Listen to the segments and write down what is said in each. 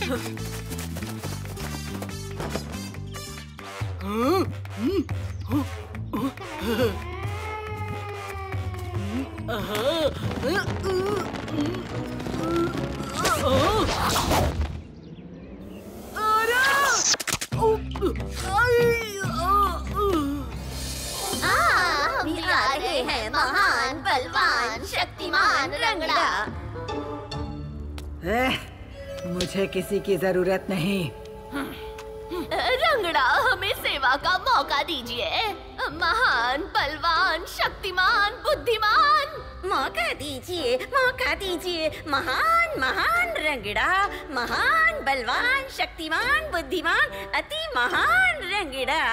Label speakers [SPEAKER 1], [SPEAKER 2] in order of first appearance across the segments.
[SPEAKER 1] हम आ रहे हैं महान बलवान शक्तिमान रंगड़ा।
[SPEAKER 2] मुझे किसी की जरूरत नहीं।
[SPEAKER 1] रंगड़ा, हमें सेवा का मौका दीजिए। महान बलवान शक्तिमान बुद्धिमान,
[SPEAKER 3] मौका दीजिए, मौका दीजिए। महान महान रंगड़ा, महान बलवान शक्तिमान बुद्धिमान, अति महान रंगड़ा।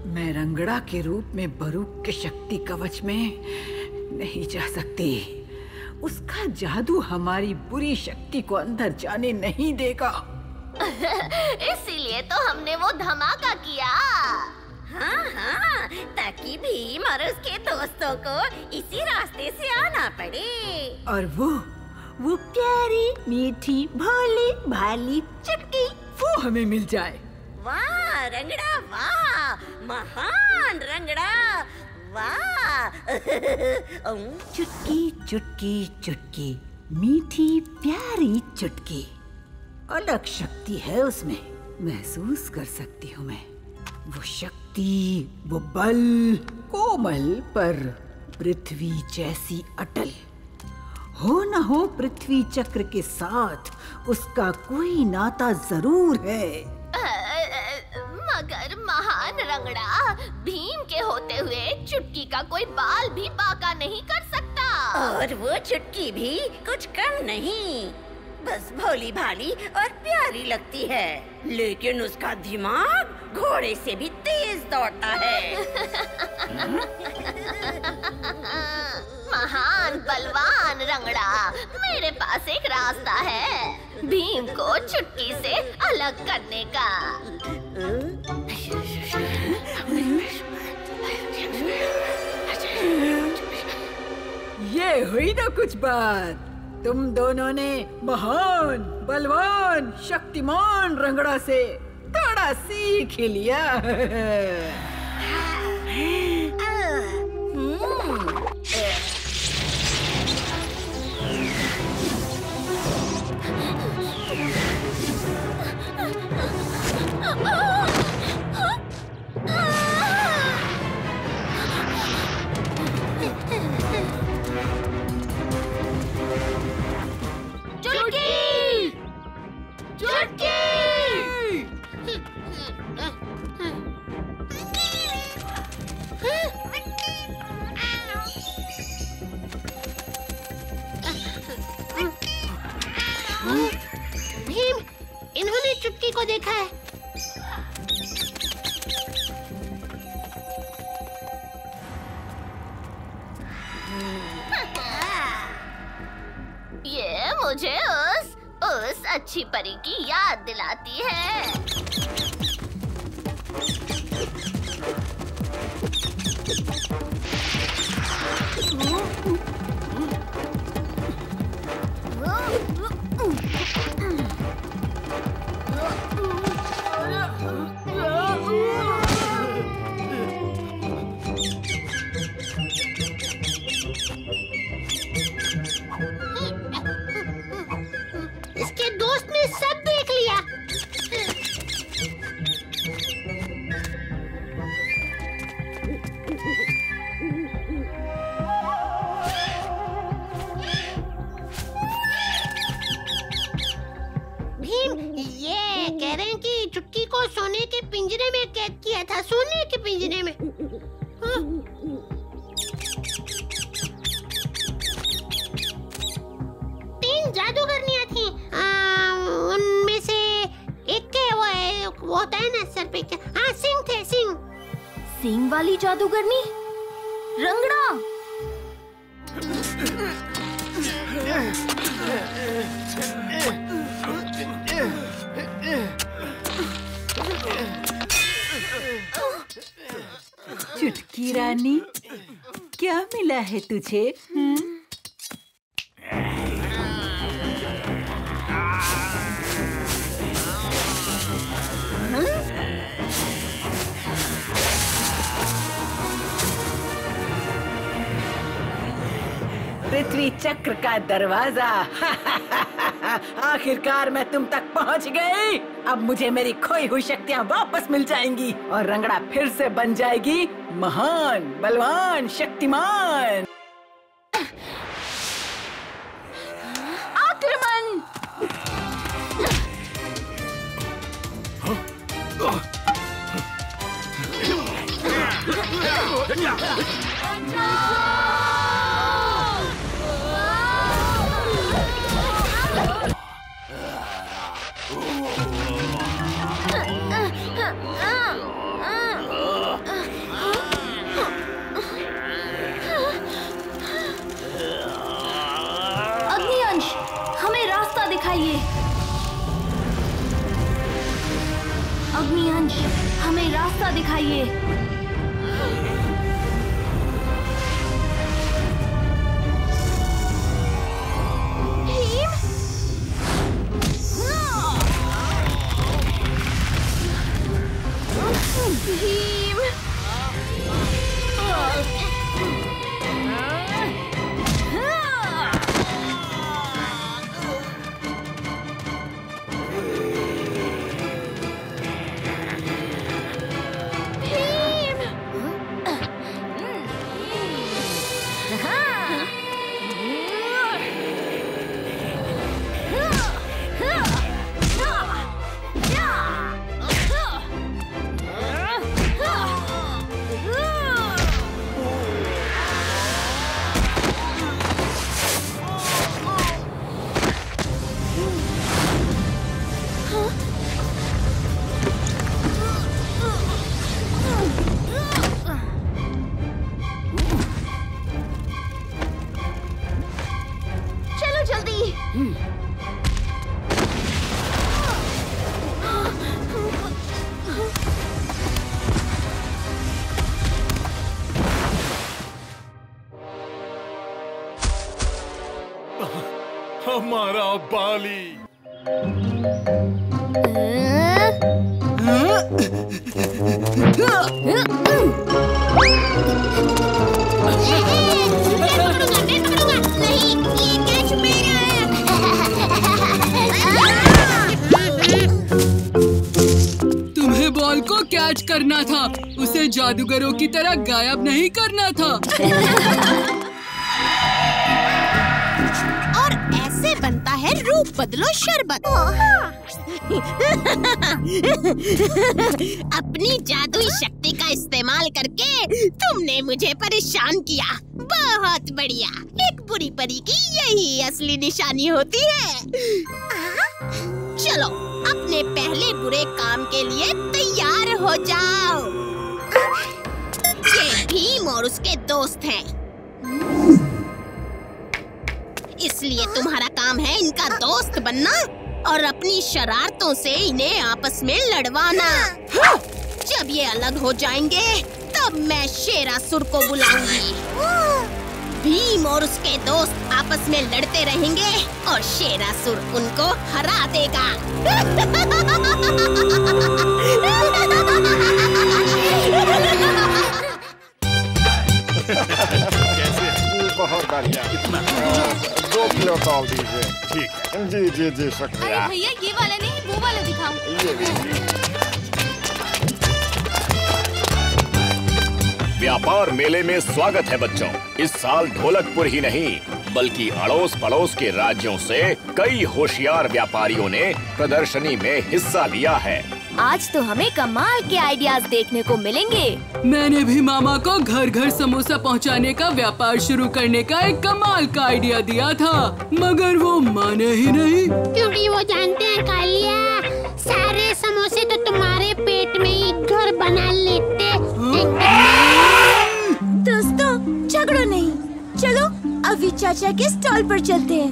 [SPEAKER 2] मैं रंगड़ा के रूप में बरूक के शक्ति कवच में नहीं जा सकती। उसका जादू हमारी बुरी शक्ति को अंदर जाने नहीं देगा।
[SPEAKER 1] इसीलिए तो हमने वो धमाका किया।
[SPEAKER 3] हाँ हाँ, ताकि भीम और उसके दोस्तों को इसी रास्ते से आना पड़े।
[SPEAKER 2] और वो प्यारी मीठी भोली भाली चुटकी वो हमें मिल जाए।
[SPEAKER 3] वाह रंगड़ा वाह, महान रंगड़ा वाह।
[SPEAKER 2] चुटकी चुटकी चुटकी, मीठी प्यारी चुटकी। अलग शक्ति है उसमें, महसूस कर सकती हूँ मैं। वो शक्ति, वो बल, कोमल पर पृथ्वी जैसी अटल। हो न हो पृथ्वी चक्र के साथ उसका कोई नाता जरूर है।
[SPEAKER 1] मगर महान रंगड़ा, भीम के होते हुए चुटकी का कोई बाल भी बांका नहीं कर सकता।
[SPEAKER 3] और वो चुटकी भी कुछ कम नहीं, बस भोली भाली और प्यारी लगती है, लेकिन उसका दिमाग घोड़े से भी तेज दौड़ता है।
[SPEAKER 1] महान बलवान रंगड़ा, मेरे पास एक रास्ता है भीम को चुटकी से अलग करने का।
[SPEAKER 2] ये हुई ना कुछ बात। तुम दोनों ने महान बलवान शक्तिमान रंगड़ा से थोड़ा सीख ही लिया।
[SPEAKER 1] भीम, इन्होंने चुटकी को देखा है। ये मुझे उस अच्छी परी की याद दिलाती है। इसके दोस्त ने सब देख लिया। भीम, ये कह रहे हैं कि चुटकी को सोने के पिंजरे में कैद किया था, सोने के पिंजरे में। हाँ? जादूगरनियां थी, उनमें से एक के वो होता है ना सर पे, हाँ सिंह थे, सिंह वाली जादूगरनी रंगड़ा।
[SPEAKER 2] चुटकी रानी, क्या मिला है तुझे? श्री चक्र का दरवाजा। आखिरकार मैं तुम तक पहुंच गई। अब मुझे मेरी खोई हुई शक्तियाँ वापस मिल जाएंगी और रंगड़ा फिर से बन जाएगी महान, बलवान, शक्तिमान।
[SPEAKER 1] आक्रमण! अग्निअंश, हमें रास्ता दिखाइए। अग्निअंश, हमें रास्ता दिखाइए। भीम!
[SPEAKER 4] हमारा बाली।
[SPEAKER 5] तुम्हें बॉल को कैच करना था, उसे जादूगरों की तरह गायब नहीं करना था।
[SPEAKER 1] और ऐसे बनता है रूप बदलो शरबत। अपनी जादुई शक्ति का इस्तेमाल करके तुमने मुझे परेशान किया। बहुत बढ़िया। एक बुरी परी की यही असली निशानी होती है। चलो अपने पहले बुरे काम के लिए तैयार हो जाओ। ये भीम और उसके दोस्त हैं, इसलिए तुम्हारा काम है इनका दोस्त बनना और अपनी शरारतों से इन्हें आपस में लड़वाना। जब ये अलग हो जाएंगे तब मैं शेरासुर को बुलाऊंगी। भीम और उसके दोस्त आपस में लड़ते रहेंगे और शेरासुर उनको हरा देगा।
[SPEAKER 4] बहुत बढ़िया। इतना 2 किलो तौल दीजिए। ठीक है। जी जी जी शुक्रिया।
[SPEAKER 1] भैया ये वाला नहीं, वो वाला दिखाओ।
[SPEAKER 4] ये लीजिए।
[SPEAKER 6] व्यापार मेले में स्वागत है बच्चों। इस साल ढोलकपुर ही नहीं बल्कि अड़ोस पड़ोस के राज्यों से कई होशियार व्यापारियों ने प्रदर्शनी में हिस्सा लिया है।
[SPEAKER 1] आज तो हमें कमाल के आइडियाज देखने को मिलेंगे।
[SPEAKER 5] मैंने भी मामा को घर घर समोसा पहुंचाने का व्यापार शुरू करने का एक कमाल का आइडिया दिया था, मगर वो माने ही नहीं।
[SPEAKER 1] क्योंकि वो जानते हैं कालिया, सारे समोसे तो तुम्हारे पेट में ही घर बना लेते।
[SPEAKER 7] दोस्तों झगड़ो नहीं, चलो अभी चाचा के स्टॉल पर चलते हैं।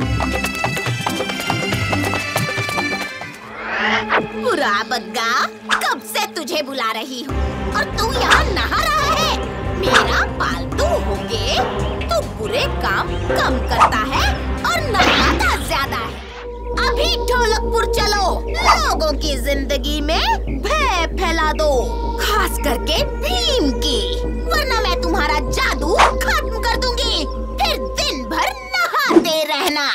[SPEAKER 1] बुरा बग्गा, कब से तुझे बुला रही हूँ और तू यहाँ नहा रहा है। मेरा पालतू होके तू बुरे काम कम करता है और नहाता ज्यादा है। अभी ढोलकपुर चलो, लोगों की जिंदगी में भय फैला दो, खास करके भीम की, वरना मैं तुम्हारा जादू खत्म कर दूंगी। फिर दिन भर नहा देखना।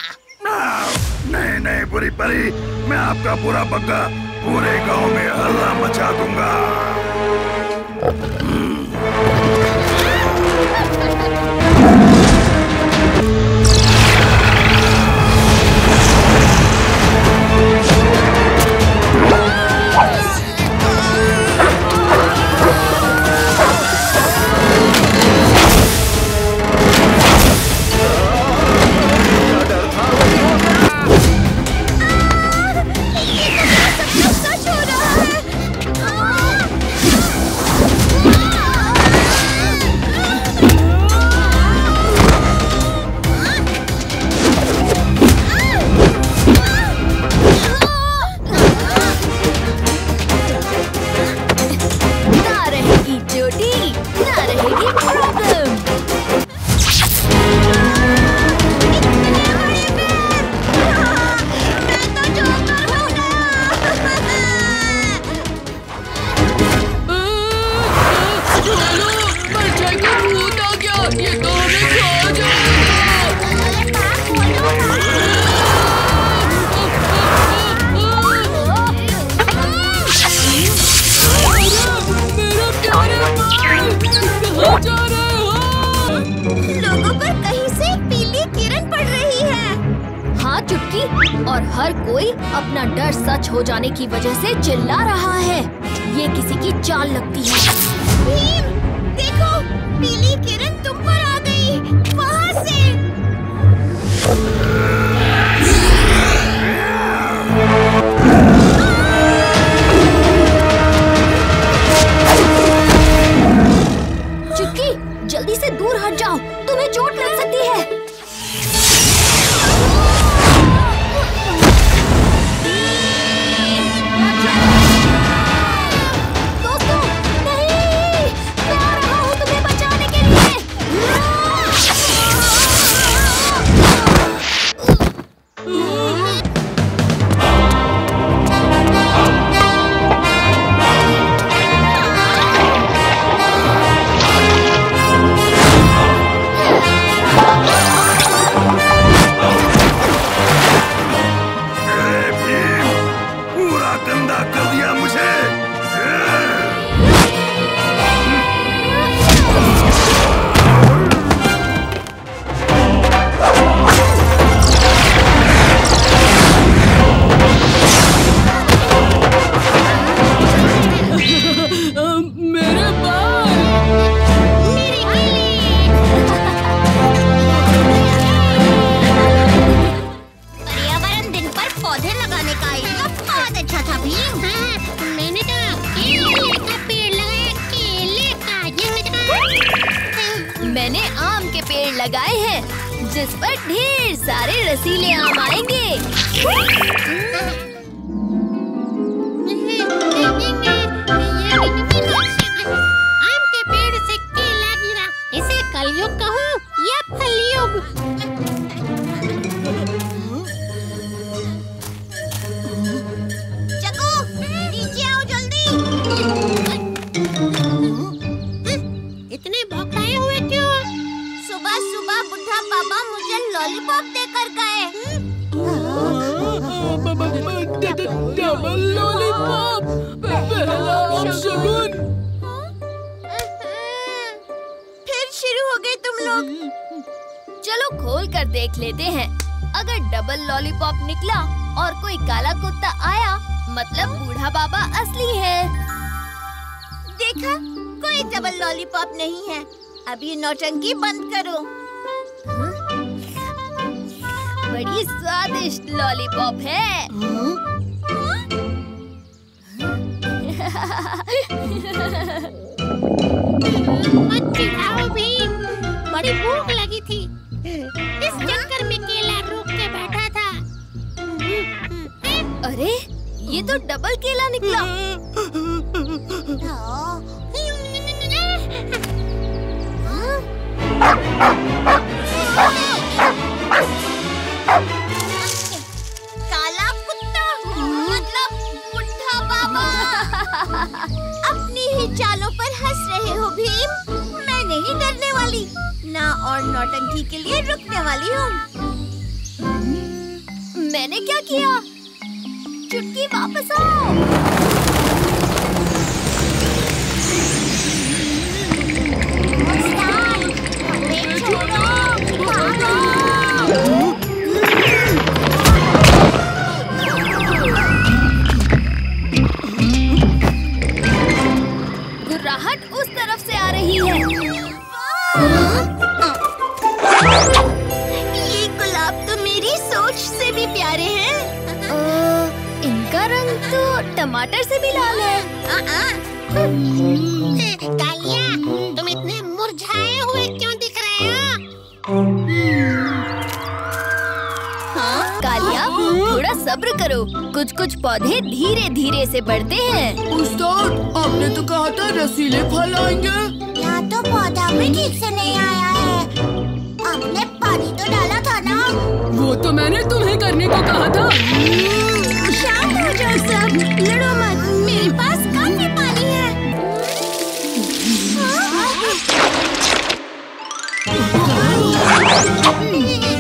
[SPEAKER 8] नहीं नहीं बुरी परी, मैं आपका बुरा बग्गा पूरे गांव में हल्ला मचा दूंगा।
[SPEAKER 7] और हर कोई अपना डर सच हो जाने की वजह से चिल्ला रहा है। ये किसी की चाल लगती है।
[SPEAKER 1] भीम, देखो, पीली किरण तुम पर आ गई, वहाँ से।
[SPEAKER 7] चुटकी, जल्दी से दूर हट जाओ, तुम्हें चोट लग सकती है। मैंने आम के पेड़ लगाए हैं जिस पर ढेर सारे रसीले आम आएंगे।
[SPEAKER 1] आम के पेड़ से केला गिरा, इसे कलयुग कहूँ या फलयुग। चको, नीचे आओ जल्दी। इतने भौंकाए हुए क्यों?
[SPEAKER 7] सुबह सुबह बुढ़ा बाबा मुझे लॉलीपॉप देकर गए।
[SPEAKER 5] डबल लॉलीपॉप, पहला शगुन।
[SPEAKER 7] फिर शुरू हो गए तुम लोग। चलो खोल कर देख लेते हैं। अगर डबल लॉलीपॉप निकला और कोई काला कुत्ता आया, मतलब बूढ़ा बाबा असली है। देखा, कोई डबल लॉलीपॉप नहीं है। अब ये नौटंकी बंद करो। बड़ी स्वादिष्ट लॉलीपॉप है।
[SPEAKER 1] मत चिढ़ाओ भीम, बड़ी भूख लगी थी, इस चक्कर में केला रोक के बैठा था।
[SPEAKER 7] अरे, ये तो डबल केला निकला। काला कुत्ता, मतलब बुढ़ा बाबा। अपनी ही चालों पर हंस रहे हो भीम। मैं नहीं डरने वाली, ना और नौटंकी के लिए रुकने वाली हूँ। मैंने क्या किया? चुटकी वापस आओ। गुर्राहट उस तरफ से आ रही है।
[SPEAKER 1] ये गुलाब तो मेरी सोच से भी प्यारे हैं।
[SPEAKER 7] इनका रंग तो टमाटर से भी लाल है।
[SPEAKER 1] कालिया, तुम इतने मुरझाए हुए क्यों दिख रहे हो?
[SPEAKER 7] कालिया, थोड़ा सब्र करो। कुछ कुछ पौधे धीरे धीरे से बढ़ते हैं।
[SPEAKER 5] उस्ताद, आपने तो कहा था रसीले फल आएंगे।
[SPEAKER 1] यहाँ तो पौधा भी ठीक से नहीं आया है। आपने पानी तो डाला था ना?
[SPEAKER 5] वो तो मैंने तुम्हें करने को कहा था।
[SPEAKER 1] शांत हो जाओ सब, लड़ो मत। मेरे पास काफी पानी है।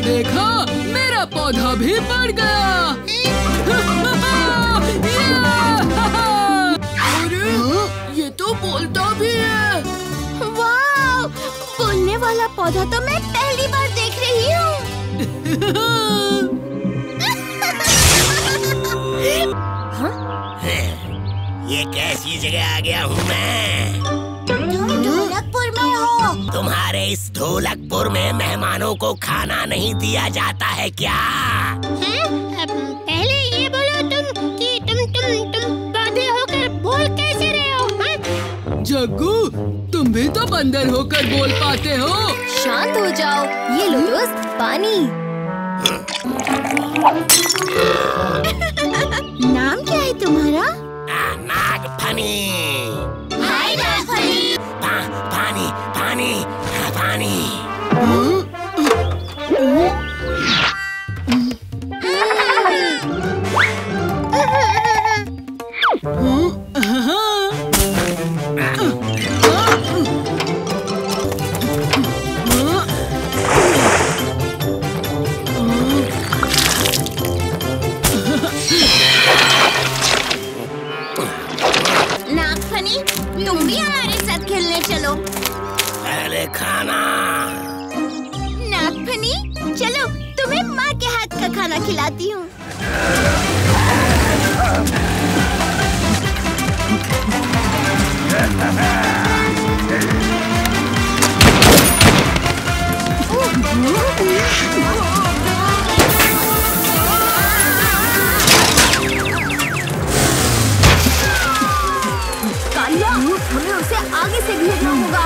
[SPEAKER 5] देखा, मेरा पौधा भी बढ़ गया। अरे, ये तो बोलता भी है।
[SPEAKER 1] वाह, बोलने वाला पौधा तो मैं पहली बार देख रही हूँ।
[SPEAKER 9] ये कैसी जगह आ गया हूँ मैं?
[SPEAKER 1] तुम ढोलकपुर में हो।
[SPEAKER 9] तुम्हारे इस ढोलकपुर में मेहमानों को खाना नहीं दिया जाता है क्या?
[SPEAKER 1] पहले ये बोलो तुम कि तुम पौधे होकर बोल कैसे रहे हो?
[SPEAKER 5] जग्गू, तुम भी तो बंदर होकर बोल पाते हो।
[SPEAKER 7] शांत हो जाओ। ये लो दोस्त, पानी।
[SPEAKER 1] नाम क्या है तुम्हारा?
[SPEAKER 9] नागफनी।
[SPEAKER 1] हाय नागफनी।
[SPEAKER 9] पानी पानी पानी।
[SPEAKER 1] नागफनी, तुम भी हमारे साथ खेलने चलो।
[SPEAKER 9] पहले खाना।
[SPEAKER 1] नागफनी, चलो तुम्हें माँ के हाथ का खाना खिलाती हूँ।
[SPEAKER 7] कालिया, हमें उसे आगे से घेरना होगा।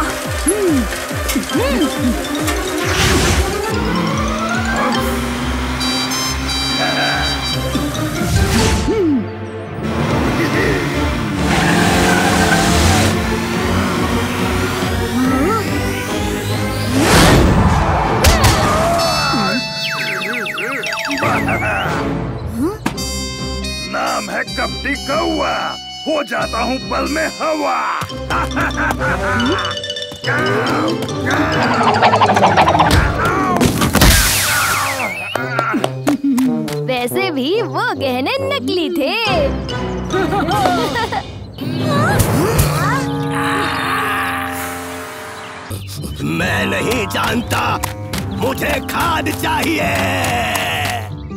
[SPEAKER 8] नाम है कपटी कौआ, हो जाता हूँ पल में हवा।
[SPEAKER 7] वैसे भी वो गहने नकली थे।
[SPEAKER 9] मैं नहीं जानता, मुझे खाद चाहिए।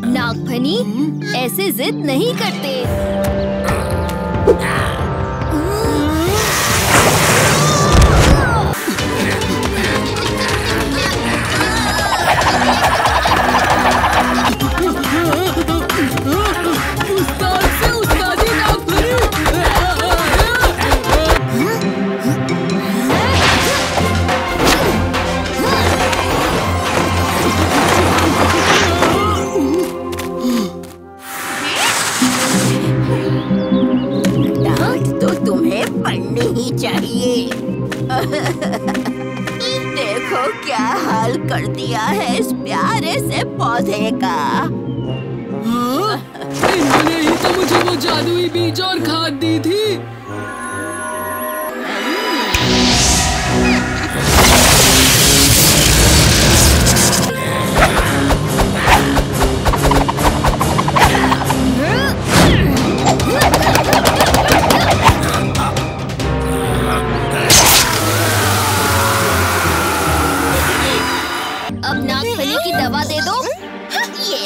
[SPEAKER 7] नागफनी, ऐसे जिद नहीं करते।
[SPEAKER 5] उस्ताद से उस्तादी नागफनी।
[SPEAKER 3] डांट तो तुम्हें पढ़नी ही चाहिए। देखो क्या हाल कर दिया है इस प्यारे से पौधे का।
[SPEAKER 5] हाँ? इन्होंने ही तो मुझे वो जादुई बीज और खाद दी थी।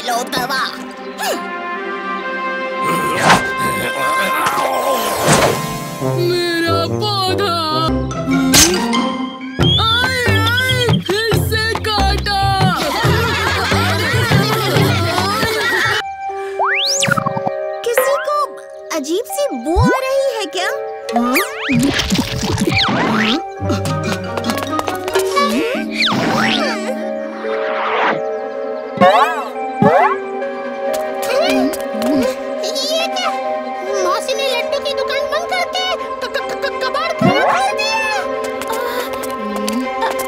[SPEAKER 1] लो दवा।
[SPEAKER 5] मेरा पौधा फिर से काटा।
[SPEAKER 7] किसी को अजीब सी बू आ रही है क्या?
[SPEAKER 1] ये क्या? मौसी ने लड्डू की दुकान बंद करके कबाड़ खोल दिया।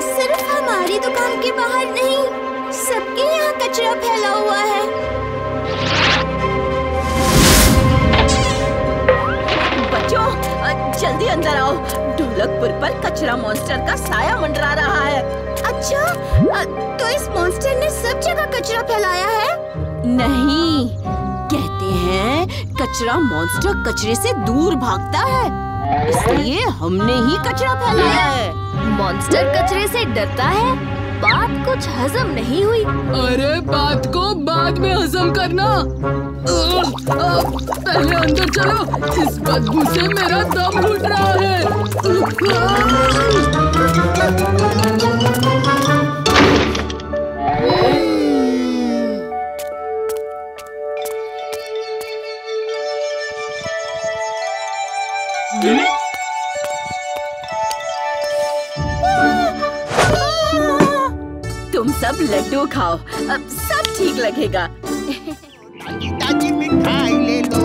[SPEAKER 7] सिर्फ हमारी दुकान के बाहर नहीं, सबके यहाँ कचरा फैला हुआ है।
[SPEAKER 3] बच्चों, जल्दी अंदर आओ। ढोलकपुर पर कचरा मॉन्स्टर का साया मंडरा रहा है।
[SPEAKER 7] अच्छा, तो इस मॉन्स्टर ने सब जगह कचरा फैलाया है?
[SPEAKER 3] नहीं, कहते हैं कचरा मॉन्स्टर कचरे से दूर भागता है, इसलिए हमने ही कचरा फैलाया है।
[SPEAKER 7] मॉन्स्टर कचरे से डरता है? बात कुछ हजम नहीं हुई।
[SPEAKER 5] अरे बात को बाद में हजम करना। पहले अंदर चलो, इस बदबू से मेरा दम घुट रहा है।
[SPEAKER 3] तुम सब लड्डू खाओ, अब सब ठीक लगेगा।
[SPEAKER 9] ताजी मिठाई ले लो।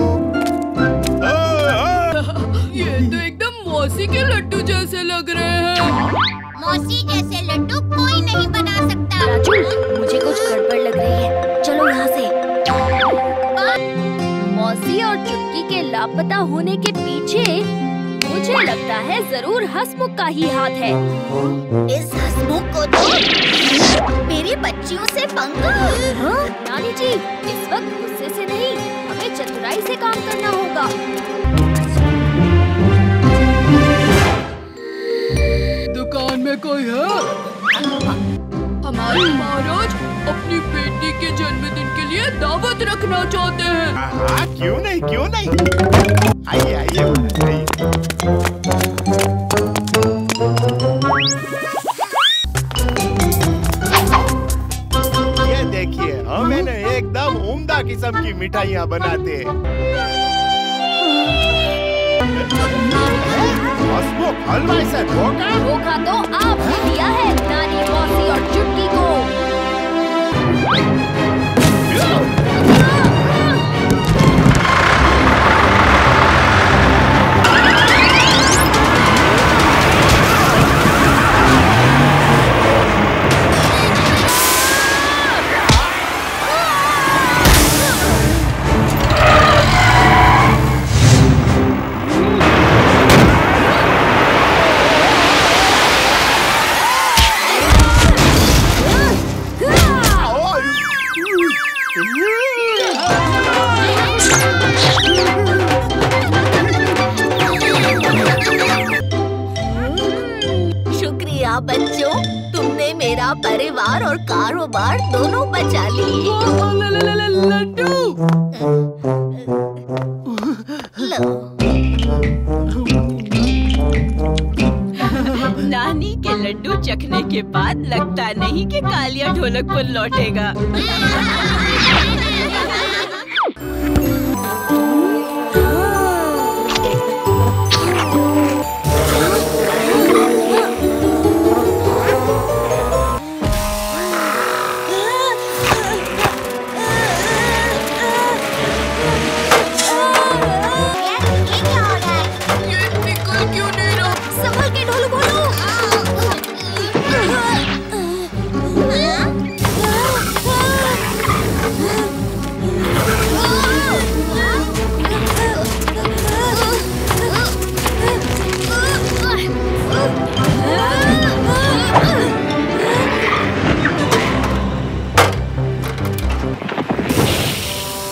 [SPEAKER 5] ये तो एकदम मौसी के लड्डू जैसे लग रहे हैं।
[SPEAKER 1] मौसी जैसे लड्डू कोई नहीं बना सकता।
[SPEAKER 7] राजू, मुझे कुछ गड़बड़ लग रही है, चलो यहाँ से। मौसी और चुटकी के लापता होने के पीछे मुझे लगता है जरूर हंसमुख का ही हाथ है।
[SPEAKER 1] इस हंसमुख को तो मेरी बच्चियों से पंगा।
[SPEAKER 7] हाँ? नानी जी, इस वक्त गुस्से से नहीं, हमें चतुराई से काम करना होगा।
[SPEAKER 5] दुकान में कोई है? हमारे महाराज अपनी बेटी के जन्मदिन के लिए दावत रखना चाहते हैं।
[SPEAKER 4] हाँ, क्यों नहीं, क्यों नहीं। आइए आइए आइए। ये देखिए, हम है ना एकदम उम्दा किस्म की मिठाइयाँ बनाते हैं। हंसमुख हलवाई से धोखा?
[SPEAKER 7] धोखा तो आपने दिया है नानी, मौसी और चुटकी को।
[SPEAKER 1] शुक्रिया बच्चों, तुमने मेरा परिवार और कारोबार दोनों बचा लिए।
[SPEAKER 5] लड्डू।
[SPEAKER 3] नानी के लड्डू चखने के बाद लगता नहीं कि कालिया ढोलकपुर लौटेगा।
[SPEAKER 7] संभल के ढोलू बोलो।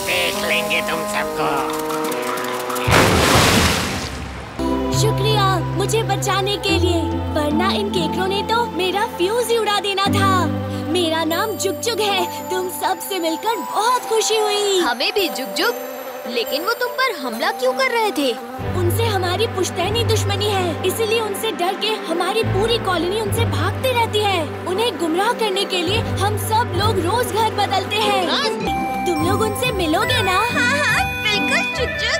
[SPEAKER 9] देख लेंगे तुम सबको।
[SPEAKER 7] शुक्रिया, मुझे बचाने के लिए, वरना इन केकरों ने तो मेरा फ्यूज ही उड़ा देना था। मेरा नाम जुग जुग है। तुम सब से मिलकर बहुत खुशी हुई।
[SPEAKER 10] हमें भी जुग जुग। लेकिन वो तुम पर हमला क्यों कर रहे थे?
[SPEAKER 7] उनसे हमारी पुश्तैनी दुश्मनी है, इसलिए उनसे डर के हमारी पूरी कॉलोनी उनसे भागते रहती है। उन्हें गुमराह करने के लिए हम सब लोग रोज घर बदलते हैं। तुम लोग उनसे मिलोगे ना?
[SPEAKER 10] हाँ हाँ बिल्कुल जुग जुग।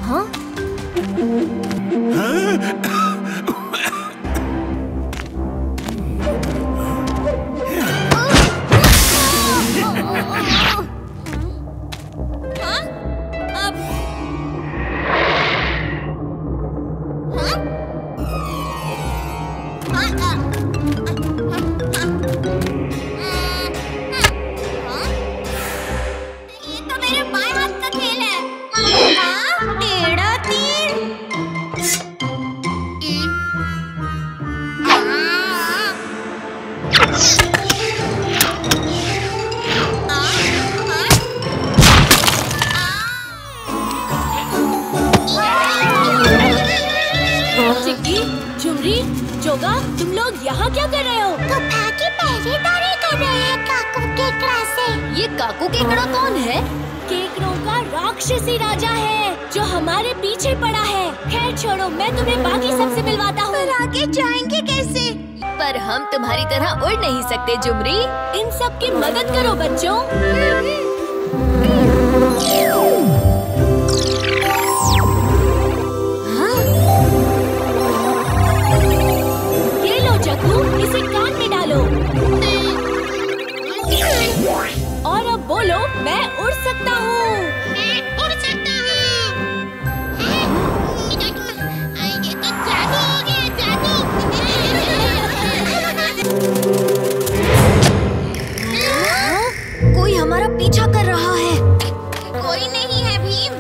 [SPEAKER 7] हाँ? जोगा, तुम लोग यहाँ क्या कर रहे हो?
[SPEAKER 11] गुफा की पहरेदारी कर रहे हैं काकू केकड़ा से।
[SPEAKER 10] ये काकू केकड़ा कौन है?
[SPEAKER 7] केकड़ों का राक्षसी राजा है जो हमारे पीछे पड़ा है। खैर छोड़ो, मैं तुम्हें बाकी सबसे मिलवाता हूँ।
[SPEAKER 11] पर आगे जाएंगे कैसे?
[SPEAKER 10] पर हम तुम्हारी तरह उड़ नहीं सकते जुमरी।
[SPEAKER 7] इन सब की मदद करो बच्चों। इसे कान में डालो और अब बोलो, मैं उड़ सकता हूँ।
[SPEAKER 11] मैं उड़ सकता हूँ। ये तो जादू हो गया, जादू।
[SPEAKER 10] कोई हमारा पीछा कर रहा है।
[SPEAKER 11] कोई नहीं है भीम।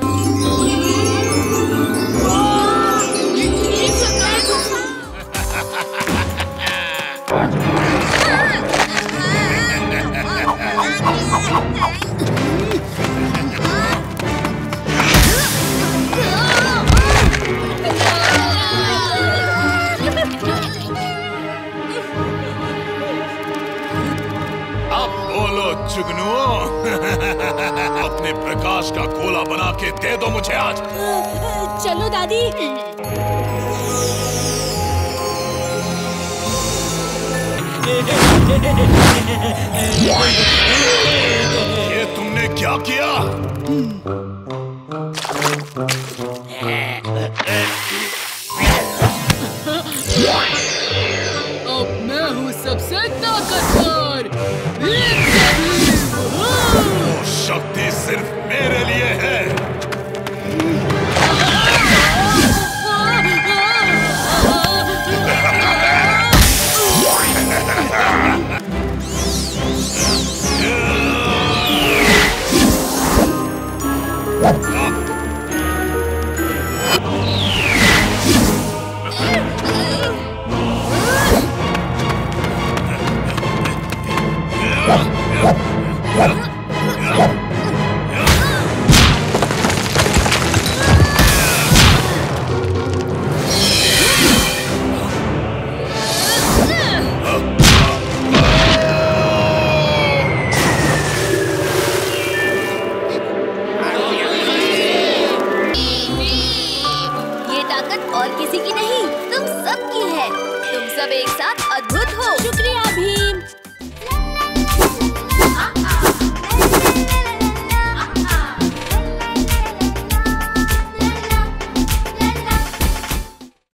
[SPEAKER 8] अब बोलो जुगनुओ। अपने प्रकाश का गोला बना के दे दो मुझे आज।
[SPEAKER 7] चलो दादी।
[SPEAKER 8] ये तुमने क्या किया?
[SPEAKER 5] अब मैं हूँ सबसे ताकतवर।
[SPEAKER 8] वो शक्ति सिर्फ मेरे लिए है।